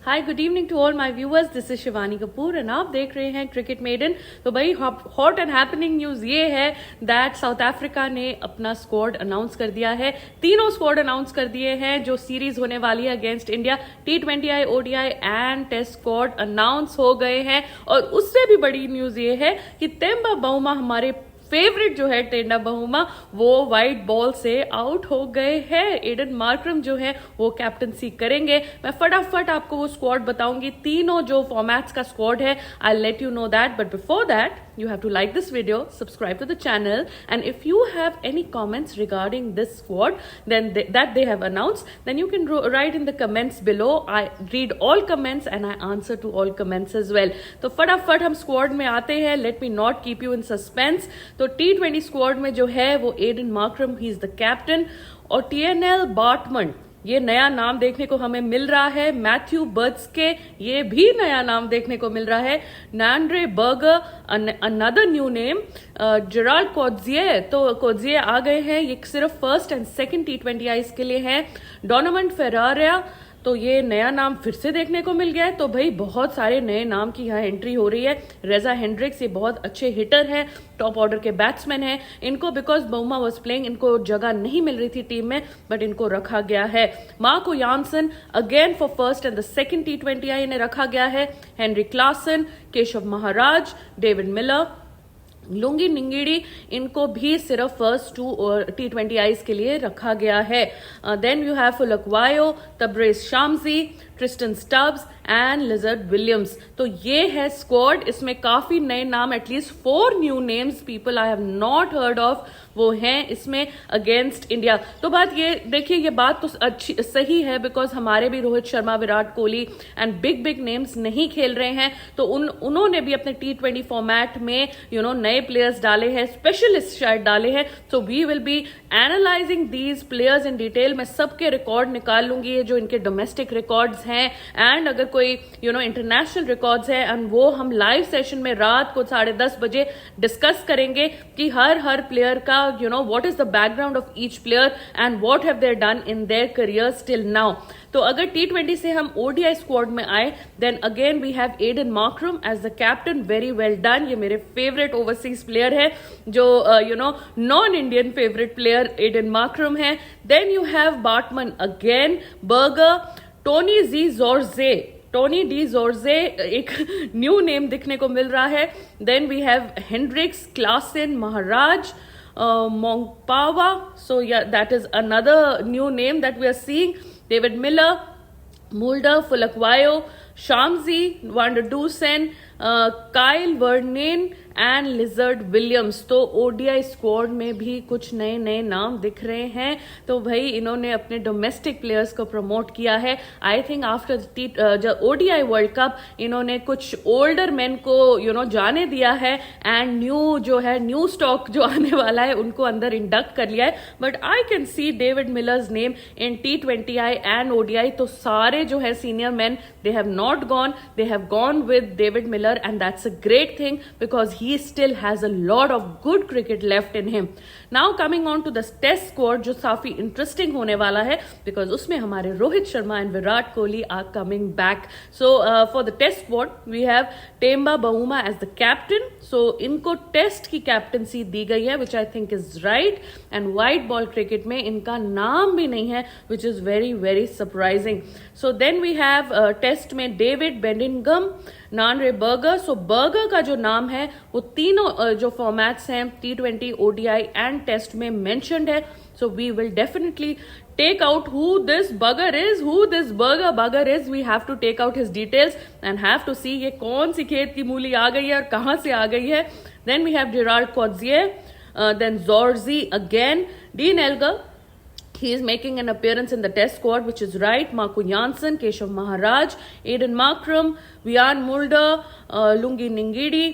Hi good evening to all my viewers, this is Shivani Kapoor and आप देख रहे हैं क्रिकेट मेडन। तो भाई हॉट एंड हैपनिंग न्यूज ये है दैट साउथ अफ्रीका ने अपना स्क्वाड अनाउंस कर दिया है। तीनों स्क्वाड अनाउंस कर दिए हैं जो सीरीज होने वाली है against India. T20I, ODI and test squad announce हो गए हैं। और उससे भी बड़ी न्यूज ये है कि तेम्बा बाउमा, हमारे फेवरेट जो है टेंडा बहुमा, वो वाइट बॉल से आउट हो गए हैं। एडन मार्क्रम जो है वो कैप्टनसी करेंगे। मैं फटाफट आपको वो स्क्वाड बताऊंगी, तीनों जो फॉर्मेट्स का स्क्वाड है। I let you know that, but before that you have to like this video, subscribe to the channel, and if you have any comments regarding this squad then that they have announced, then you can write in the comments below. I read all comments and I answer to all comments as well. तो फटाफट हम squad में आते हैं। Let me not keep you in suspense. तो T20 squad में जो है वो Aiden Markram, he is the captain. और TNL बार्टमन, ये नया नाम देखने को हमें मिल रहा है। मैथ्यू बर्ड्सके, ये भी नया नाम देखने को मिल रहा है। Nandre Burger, another new name. Gerald Coetzee, तो कोड्जिए आ गए हैं, ये सिर्फ फर्स्ट एंड सेकंड T20I के लिए हैं। डोनोवन फेरारिया, तो ये नया नाम फिर से देखने को मिल गया है। तो भाई बहुत सारे नए नाम की यहाँ एंट्री हो रही है। रेजा हेंड्रिक्स, ये बहुत अच्छे हिटर हैं, टॉप ऑर्डर के बैट्समैन हैं। इनको बिकॉज बाउमा वाज प्लेइंग, इनको जगह नहीं मिल रही थी टीम में, बट इनको रखा गया है। Marco Jansen again for first and the second T20I इन्हें रखा गया है। Henry Klaasen, Keshav Maharaj, David Miller, lungi निंगिड़ी, इनको भी सिर्फ फर्स्ट टू T20Is के लिए रखा गया है। Then you have Phehlukwayo, Tabraiz Shamsi, Tristan Stubbs and Lizaad Williams. तो ये है स्क्वाड। इसमें काफी नए नाम, at least 4 new names people I have not heard of, वो हैं इसमें अगेंस्ट इंडिया। तो बात ये देखिए, ये बात तो अच्छी सही है बिकॉज हमारे भी Rohit Sharma, Virat Kohli and big big names नहीं खेल रहे हैं। तो उन्होंने भी अपने T20 फॉर्मेट में नए प्लेयर्स डाले हैं, स्पेशलिस्ट शायद डाले हैं। So we will be analysing these players in detail. मैं सबके रिकॉर्ड निकाल लूंगी, जो इनके डोमेस्टिक रिकॉर्ड्स हैं एंड अगर कोई इंटरनेशनल रिकॉर्ड्स है, एंड वो हम लाइव सेशन में रात को 10:30 बजे डिस्कस करेंगे कि हर प्लेयर का what is the background of each player and what have they done in their careers till now. तो अगर T20 से हम ODI स्क्वाड में आए, then again we have Aiden Markram as the captain, very well done. ये मेरे favourite overseas player है, जो non Indian favourite player Aiden Markram है। Then you have Baartman again, Burger, Tony de Zorzi, एक new name दिखने को मिल रहा है। Then we have Hendricks, Klaasen, Maharaj, Mongpawa. So yeah, that is another new name that we are seeing. David Miller, Mulder, Fulakwayo, Shamsi, Van der Dusen, Kyle Vernon and Lizaad Williams. तो ODI squad में भी कुछ नए नए नाम दिख रहे हैं। तो भाई इन्होंने अपने डोमेस्टिक प्लेयर्स को प्रमोट किया है। I think after ODI world cup इन्होंने कुछ ओल्डर मैन को जाने दिया है एंड न्यू स्टॉक जो आने वाला है उनको अंदर इंडक्ट कर लिया है। But I can C David millers name in T20I and ODI। तो सारे जो है senior man, they have not gone, they have gone with David Miller and that's a great thing because he still has a lot of good cricket left in him. Now coming on to the test squad, जो काफी interesting होने वाला है because उसमें हमारे Rohit Sharma and Virat Kohli are coming back. So for the test squad we have Temba Bavuma as the captain. So इनको test की captaincy दी गई है which I think is right. And white ball cricket में इनका नाम भी नहीं है which is very very surprising. So then we have test में David Bedingham, Nandre Burger. So Burger का जो नाम है वो तीनों जो फॉर्मेट्स हैं T20, ODI एंड टेस्ट में मेंशन्ड है। So we will definitely take out who this burger is. We have to take out his details and have to see ये कौन सी खेत की मूली आ गई है और कहां से आ गई है। Then we have Gerald Coetzee, then Zorzi again, Dean Elgar, he is making an appearance in the test squad, which is right. Marco Jansen, Keshav Maharaj, Aiden Markram, Vian Mulder, Lungi Ningidi,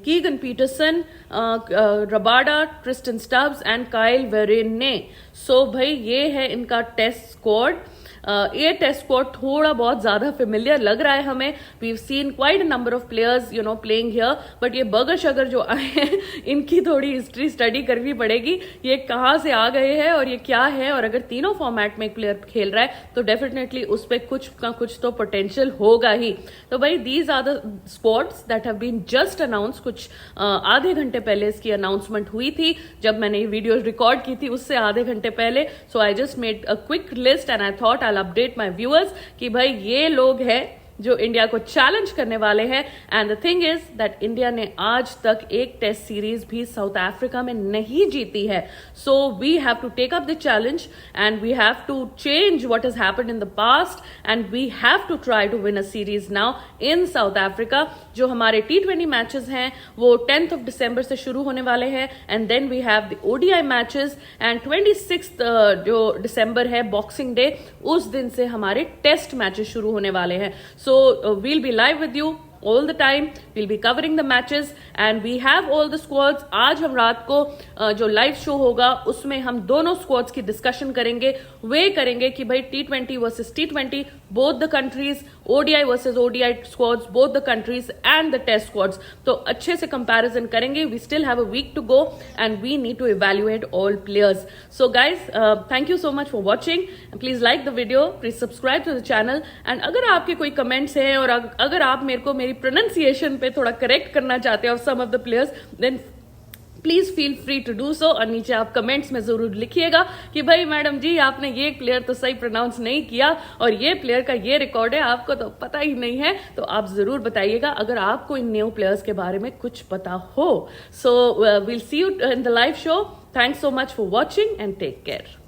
Keegan Peterson, Rabada, Tristan Stubbs and Kyle Verine. So भाई ये है इनका test squad. ये test squad थोड़ा बहुत ज्यादा familiar लग रहा है हमें. We seen quite a number of players playing here, but ये बर्गर शगर जो आए हैं इनकी थोड़ी हिस्ट्री स्टडी करनी पड़ेगी. ये कहाँ से आ गए हैं और ये क्या है, और अगर तीनों फॉर्मेट में एक प्लेयर खेल रहा है तो डेफिनेटली उस पर कुछ का कुछ तो पोटेंशियल होगा ही. तो भाई these are the squads that have been just announce. कुछ आधे घंटे पहले इसकी अनाउंसमेंट हुई थी, जब मैंने ये वीडियो रिकॉर्ड की थी उससे आधे घंटे पहले. So I just made a quick list and I thought I update my viewers कि भाई ये लोग हैं जो इंडिया को चैलेंज करने वाले हैं. And the thing is that India ने आज तक एक टेस्ट सीरीज भी साउथ अफ्रीका में नहीं जीती है. So we have to take up the challenge and we have to change what has happened in the past and we have to try to win a series now in South Africa. जो हमारे T20 matches हैं वो 10th of December से शुरू होने वाले हैं, and then we have the ODI matches, and 26th जो दिसंबर है बॉक्सिंग डे, उस दिन से हमारे टेस्ट मैचेस शुरू होने वाले हैं. So we'll be live with you all the time. We'll be covering the matches and we have all the squads. आज हम रात को जो लाइव शो होगा उसमें हम दोनों स्क्वाड्स की डिस्कशन करेंगे. वे करेंगे कि भाई T20 versus T20 both the countries, ODI versus ODI squads both the countries and the test squads. तो अच्छे से कंपैरिजन करेंगे. We still have a week to go and we need to evaluate all players. So guys thank you so much for watching. Please like the video, please subscribe to the channel, and अगर आपके कोई comments हैं और अगर आप मेरे को मेरी प्रोनाउंसिएशन पे थोड़ा करेक्ट करना चाहते हो some of the players, then please feel free to do so. और नीचे आप कमेंट्स में जरूर लिखिएगा कि भाई मैडम जी आपने ये प्लेयर तो सही प्रोनाउंस नहीं किया और ये प्लेयर का ये रिकॉर्ड है, आपको तो पता ही नहीं है. तो आप जरूर बताइएगा अगर आपको इन न्यू प्लेयर्स के बारे में कुछ पता हो. So will see you in the live show. Thanks so much for watching and take care.